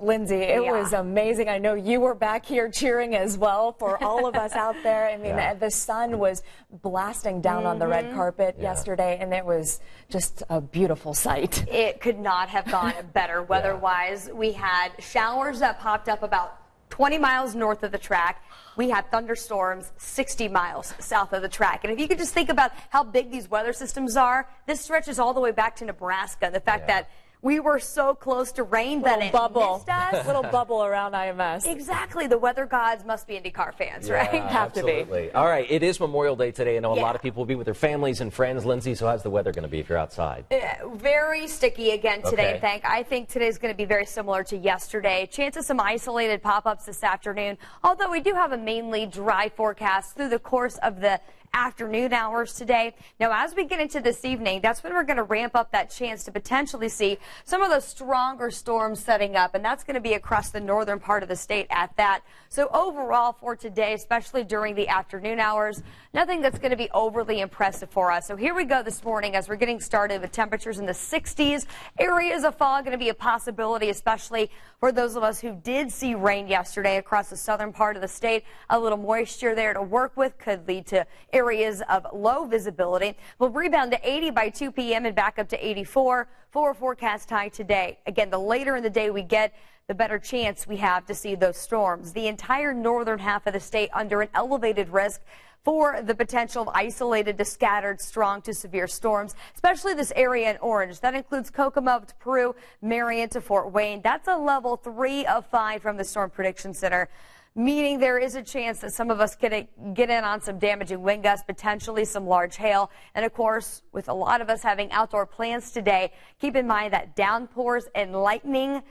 Lindsey, it was amazing. I know you were back here cheering as well for all of us out there. I mean, the sun was blasting down on the red carpet yesterday, and it was just a beautiful sight. It could not have gone better weather-wise. We had showers that popped up about 20 miles north of the track. We had thunderstorms 60 miles south of the track. And if you could just think about how big these weather systems are, this stretches all the way back to Nebraska. The fact that we were so close to rain that it missed us. Little bubble around IMS. Exactly. The weather gods must be IndyCar fans, right? Have to be. All right. It is Memorial Day today. I know a lot of people will be with their families and friends. Lindsey, so how's the weather going to be if you're outside? Very sticky again today, I think today's going to be very similar to yesterday. Chance of some isolated pop-ups this afternoon, although we do have a mainly dry forecast through the course of the afternoon hours today. Now, as we get into this evening, that's when we're going to ramp up that chance to potentially see some of those stronger storms setting up, and that's going to be across the northern part of the state at that. So overall for today, especially during the afternoon hours, nothing that's going to be overly impressive for us. So here we go this morning as we're getting started with temperatures in the 60s. Areas of fog going to be a possibility, especially for those of us who did see rain yesterday across the southern part of the state. A little moisture there to work with could lead to areas of low visibility. We'll rebound to 80 by 2 p.m. and back up to 84 for a forecast high today. Again, the later in the day we get, the better chance we have to see those storms. The entire northern half of the state under an elevated risk for the potential of isolated to scattered strong to severe storms, especially this area in orange. That includes Kokomo to Peru, Marion to Fort Wayne. That's a level 3 of 5 from the Storm Prediction Center, meaning there is a chance that some of us could get in on some damaging wind gusts, potentially some large hail. And of course, with a lot of us having outdoor plans today, keep in mind that downpours and lightning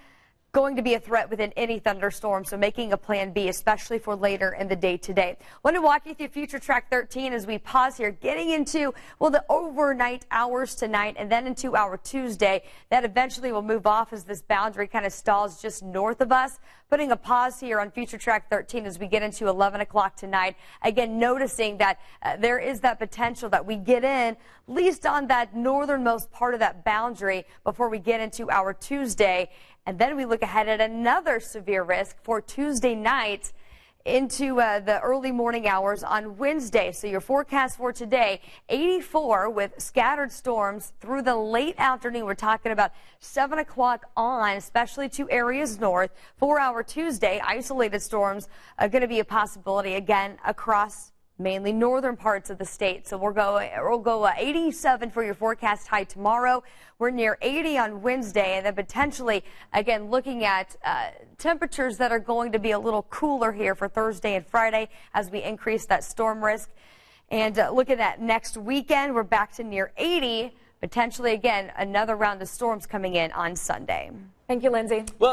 going to be a threat within any thunderstorm, so making a plan B, especially for later in the day today. Want to walk you through FUTURETRAK 13 as we pause here, getting into, well, the overnight hours tonight and then into our Tuesday. That eventually will move off as this boundary kind of stalls just north of us. Putting a pause here on FUTURETRAK 13 as we get into 11 o'clock tonight. Again, noticing that there is that potential that we get in, at least on that northernmost part of that boundary before we get into our Tuesday. And then we look ahead at another severe risk for Tuesday night into the early morning hours on Wednesday. So your forecast for today, 84 with scattered storms through the late afternoon. We're talking about 7 o'clock on, especially to areas north. For our Tuesday, isolated storms are going to be a possibility again across mainly northern parts of the state. So we'll go 87 for your forecast high tomorrow. We're near 80 on Wednesday, and then potentially, again, looking at temperatures that are going to be a little cooler here for Thursday and Friday as we increase that storm risk. And looking at next weekend, we're back to near 80, potentially, again, another round of storms coming in on Sunday. Thank you, Lindsey. Well,